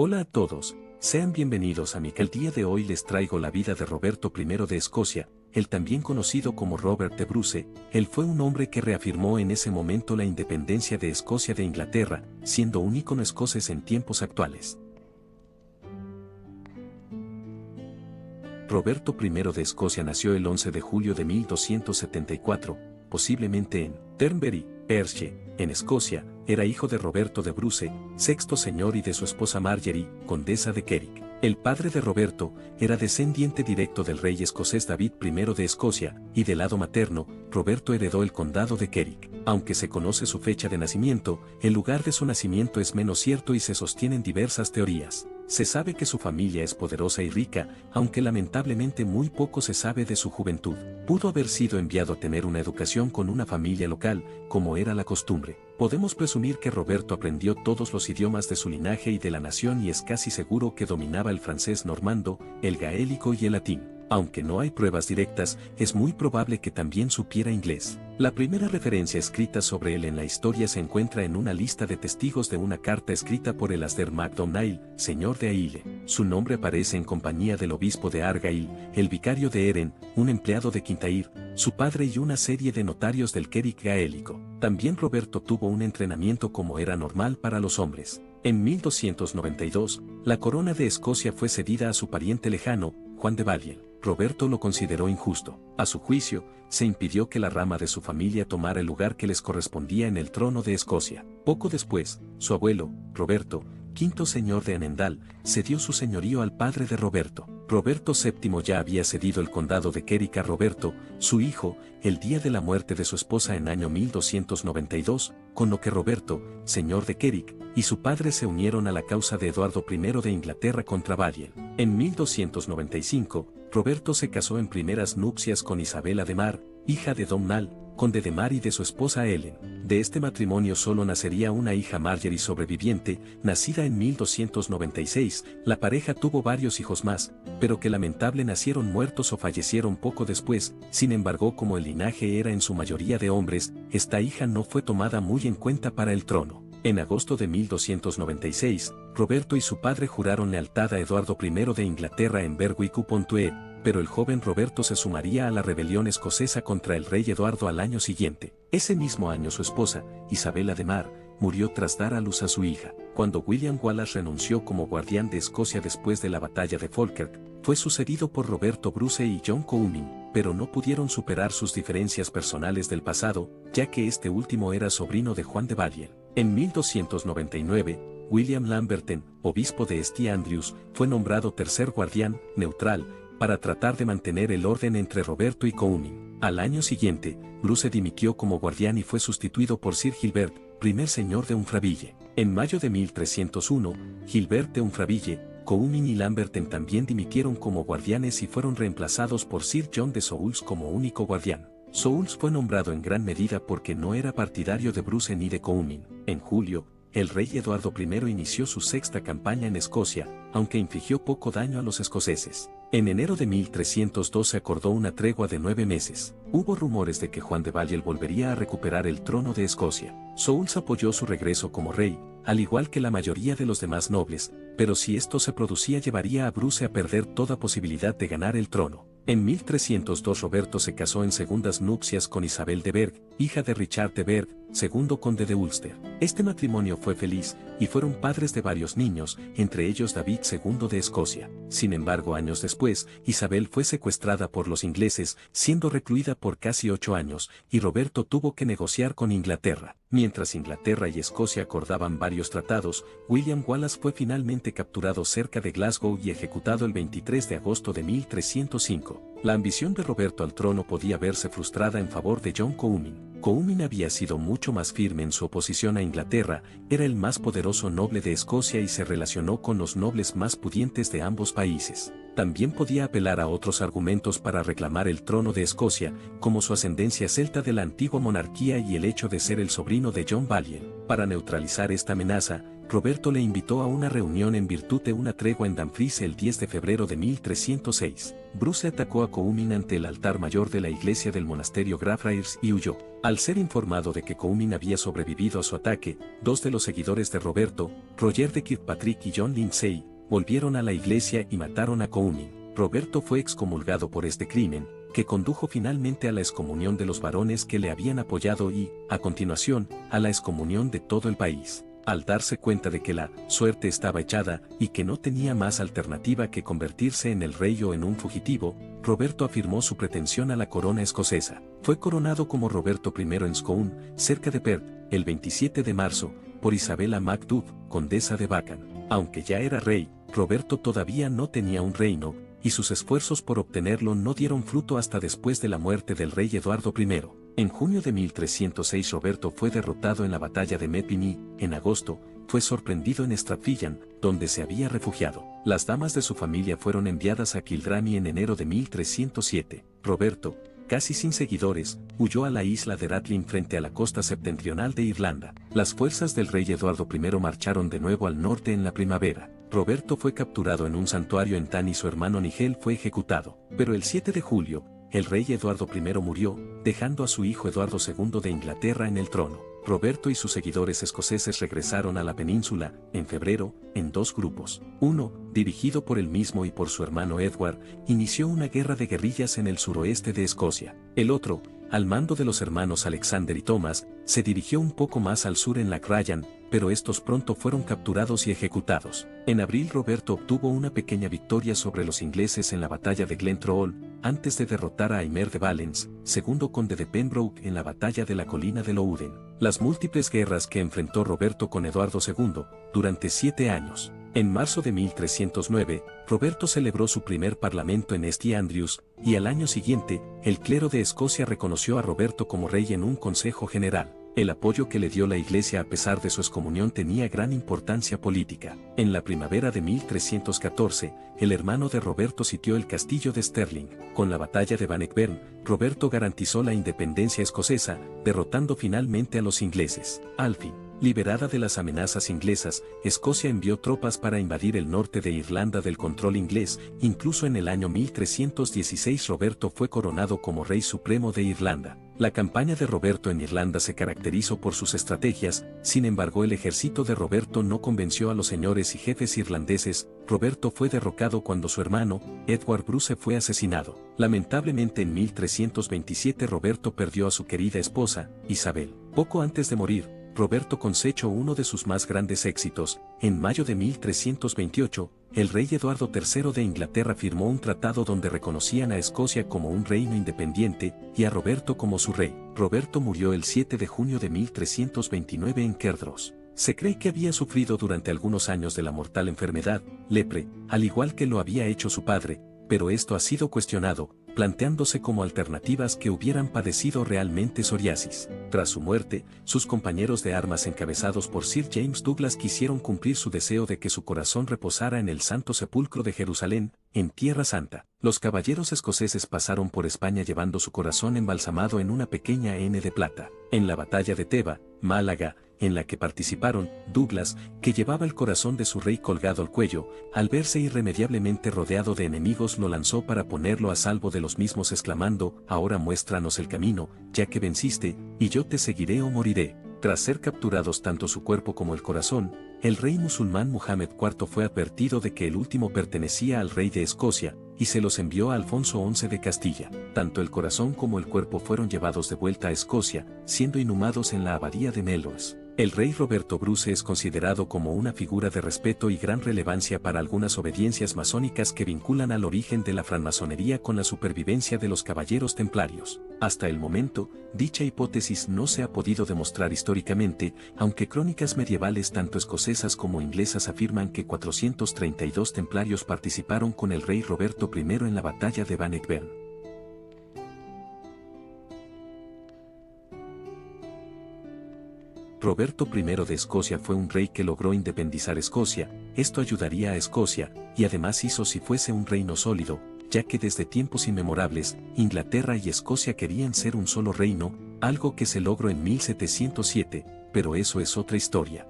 Hola a todos, sean bienvenidos a mi canal. El día de hoy les traigo la vida de Roberto I de Escocia, el también conocido como Robert de Bruce. Él fue un hombre que reafirmó en ese momento la independencia de Escocia de Inglaterra, siendo un ícono escocés en tiempos actuales. Roberto I de Escocia nació el 11 de julio de 1274, posiblemente en Turnberry, Perthshire, en Escocia. Era hijo de Roberto de Bruce, sexto señor, y de su esposa Margery, condesa de Carrick. El padre de Roberto era descendiente directo del rey escocés David I de Escocia, y del lado materno, Roberto heredó el condado de Carrick. Aunque se conoce su fecha de nacimiento, el lugar de su nacimiento es menos cierto y se sostienen diversas teorías. Se sabe que su familia es poderosa y rica, aunque lamentablemente muy poco se sabe de su juventud. Pudo haber sido enviado a tener una educación con una familia local, como era la costumbre. Podemos presumir que Roberto aprendió todos los idiomas de su linaje y de la nación, y es casi seguro que dominaba el francés normando, el gaélico y el latín. Aunque no hay pruebas directas, es muy probable que también supiera inglés. La primera referencia escrita sobre él en la historia se encuentra en una lista de testigos de una carta escrita por Alasdair MacDonald, señor de Aile. Su nombre aparece en compañía del obispo de Argyll, el vicario de Eren, un empleado de Kintyre, su padre y una serie de notarios del Carrick gaélico. También Roberto tuvo un entrenamiento como era normal para los hombres. En 1292, la corona de Escocia fue cedida a su pariente lejano, Juan de Balliol. Roberto lo consideró injusto. A su juicio, se impidió que la rama de su familia tomara el lugar que les correspondía en el trono de Escocia. Poco después, su abuelo, Roberto, quinto señor de Annandale, cedió su señorío al padre de Roberto. Roberto VII ya había cedido el condado de Carrick a Roberto, su hijo, el día de la muerte de su esposa en año 1292, con lo que Roberto, señor de Carrick, y su padre se unieron a la causa de Eduardo I de Inglaterra contra Balliol. En 1295, Roberto se casó en primeras nupcias con Isabela de Mar, hija de Domnall, conde de Mar, y de su esposa Ellen. De este matrimonio solo nacería una hija, Margery, sobreviviente, nacida en 1296. La pareja tuvo varios hijos más, pero que lamentable nacieron muertos o fallecieron poco después. Sin embargo, como el linaje era en su mayoría de hombres, esta hija no fue tomada muy en cuenta para el trono. En agosto de 1296, Roberto y su padre juraron lealtad a Eduardo I de Inglaterra en Berwick-upon-Tweed, pero el joven Roberto se sumaría a la rebelión escocesa contra el rey Eduardo al año siguiente. Ese mismo año su esposa, Isabela de Mar, murió tras dar a luz a su hija. Cuando William Wallace renunció como guardián de Escocia después de la batalla de Falkirk, fue sucedido por Roberto Bruce y John Comyn, pero no pudieron superar sus diferencias personales del pasado, ya que este último era sobrino de Juan de Balliol. En 1299, William Lamberton, obispo de St. Andrews, fue nombrado tercer guardián, neutral, para tratar de mantener el orden entre Roberto y Comyn. Al año siguiente, Bruce dimitió como guardián y fue sustituido por Sir Gilbert, primer señor de Umfraville. En mayo de 1301, Gilbert de Umfraville, Comyn y Lamberton también dimitieron como guardianes y fueron reemplazados por Sir John de Soules como único guardián. Soules fue nombrado en gran medida porque no era partidario de Bruce ni de Comyn. En julio, el rey Eduardo I inició su sexta campaña en Escocia, aunque infligió poco daño a los escoceses. En enero de 1302 se acordó una tregua de 9 meses. Hubo rumores de que Juan de Balliol volvería a recuperar el trono de Escocia. Soules apoyó su regreso como rey, al igual que la mayoría de los demás nobles, pero si esto se producía llevaría a Bruce a perder toda posibilidad de ganar el trono. En 1302 Roberto se casó en segundas nupcias con Isabel de Berg, hija de Richard de Berg, segundo conde de Ulster. Este matrimonio fue feliz, y fueron padres de varios niños, entre ellos David II de Escocia. Sin embargo, años después, Isabel fue secuestrada por los ingleses, siendo recluida por casi 8 años, y Roberto tuvo que negociar con Inglaterra. Mientras Inglaterra y Escocia acordaban varios tratados, William Wallace fue finalmente capturado cerca de Glasgow y ejecutado el 23 de agosto de 1305. La ambición de Roberto al trono podía verse frustrada en favor de John Comyn. Comyn había sido mucho más firme en su oposición a Inglaterra, era el más poderoso noble de Escocia y se relacionó con los nobles más pudientes de ambos países. También podía apelar a otros argumentos para reclamar el trono de Escocia, como su ascendencia celta de la antigua monarquía y el hecho de ser el sobrino de John Balliol. Para neutralizar esta amenaza, Roberto le invitó a una reunión en virtud de una tregua en Dumfries el 10 de febrero de 1306. Bruce atacó a Comyn ante el altar mayor de la iglesia del monasterio Greyfriars y huyó. Al ser informado de que Comyn había sobrevivido a su ataque, dos de los seguidores de Roberto, Roger de Kirkpatrick y John Lindsay, volvieron a la iglesia y mataron a Comyn. Roberto fue excomulgado por este crimen, que condujo finalmente a la excomunión de los varones que le habían apoyado y, a continuación, a la excomunión de todo el país. Al darse cuenta de que la suerte estaba echada y que no tenía más alternativa que convertirse en el rey o en un fugitivo, Roberto afirmó su pretensión a la corona escocesa. Fue coronado como Roberto I en Scone, cerca de Perth, el 27 de marzo, por Isabella MacDuff, condesa de Buchan. Aunque ya era rey, Roberto todavía no tenía un reino, y sus esfuerzos por obtenerlo no dieron fruto hasta después de la muerte del rey Eduardo I. En junio de 1306 Roberto fue derrotado en la batalla de Mepini. En agosto, fue sorprendido en Stratfillan, donde se había refugiado. Las damas de su familia fueron enviadas a Kildrummy en enero de 1307. Roberto, casi sin seguidores, huyó a la isla de Rathlin frente a la costa septentrional de Irlanda. Las fuerzas del rey Eduardo I marcharon de nuevo al norte en la primavera. Roberto fue capturado en un santuario en Tann y su hermano Nigel fue ejecutado. Pero el 7 de julio, el rey Eduardo I murió, dejando a su hijo Eduardo II de Inglaterra en el trono. Roberto y sus seguidores escoceses regresaron a la península, en febrero, en dos grupos. Uno, dirigido por él mismo y por su hermano Edward, inició una guerra de guerrillas en el suroeste de Escocia. El otro, al mando de los hermanos Alexander y Thomas, se dirigió un poco más al sur en Loch Ryan, pero estos pronto fueron capturados y ejecutados. En abril Roberto obtuvo una pequeña victoria sobre los ingleses en la batalla de Glentrool, antes de derrotar a Aymer de Valence, segundo conde de Pembroke en la batalla de la colina de Louden. Las múltiples guerras que enfrentó Roberto con Eduardo II, durante 7 años. En marzo de 1309, Roberto celebró su primer parlamento en St. Andrews, y al año siguiente, el clero de Escocia reconoció a Roberto como rey en un consejo general. El apoyo que le dio la iglesia a pesar de su excomunión tenía gran importancia política. En la primavera de 1314, el hermano de Roberto sitió el castillo de Stirling. Con la batalla de Bannockburn, Roberto garantizó la independencia escocesa, derrotando finalmente a los ingleses. Al fin, liberada de las amenazas inglesas, Escocia envió tropas para invadir el norte de Irlanda del control inglés. Incluso en el año 1316 Roberto fue coronado como rey supremo de Irlanda. La campaña de Roberto en Irlanda se caracterizó por sus estrategias. Sin embargo, el ejército de Roberto no convenció a los señores y jefes irlandeses. Roberto fue derrocado cuando su hermano, Edward Bruce, fue asesinado. Lamentablemente en 1327 Roberto perdió a su querida esposa, Isabel. Poco antes de morir, Roberto cosechó uno de sus más grandes éxitos. En mayo de 1328, el rey Eduardo III de Inglaterra firmó un tratado donde reconocían a Escocia como un reino independiente y a Roberto como su rey. Roberto murió el 7 de junio de 1329 en Cerdross. Se cree que había sufrido durante algunos años de la mortal enfermedad, lepre, al igual que lo había hecho su padre, pero esto ha sido cuestionado, planteándose como alternativas que hubieran padecido realmente psoriasis. Tras su muerte, sus compañeros de armas encabezados por Sir James Douglas quisieron cumplir su deseo de que su corazón reposara en el Santo Sepulcro de Jerusalén, en Tierra Santa. Los caballeros escoceses pasaron por España llevando su corazón embalsamado en una pequeña N de plata. En la batalla de Teba, Málaga, en la que participaron, Douglas, que llevaba el corazón de su rey colgado al cuello, al verse irremediablemente rodeado de enemigos lo lanzó para ponerlo a salvo de los mismos exclamando: «Ahora muéstranos el camino, ya que venciste, y yo te seguiré o moriré». Tras ser capturados tanto su cuerpo como el corazón, el rey musulmán Muhammad IV fue advertido de que el último pertenecía al rey de Escocia, y se los envió a Alfonso XI de Castilla. Tanto el corazón como el cuerpo fueron llevados de vuelta a Escocia, siendo inhumados en la abadía de Melrose. El rey Roberto Bruce es considerado como una figura de respeto y gran relevancia para algunas obediencias masónicas que vinculan al origen de la francmasonería con la supervivencia de los caballeros templarios. Hasta el momento, dicha hipótesis no se ha podido demostrar históricamente, aunque crónicas medievales tanto escocesas como inglesas afirman que 432 templarios participaron con el rey Roberto I en la batalla de Bannockburn. Roberto I de Escocia fue un rey que logró independizar Escocia. Esto ayudaría a Escocia, y además hizo si fuese un reino sólido, ya que desde tiempos inmemorables, Inglaterra y Escocia querían ser un solo reino, algo que se logró en 1707, pero eso es otra historia.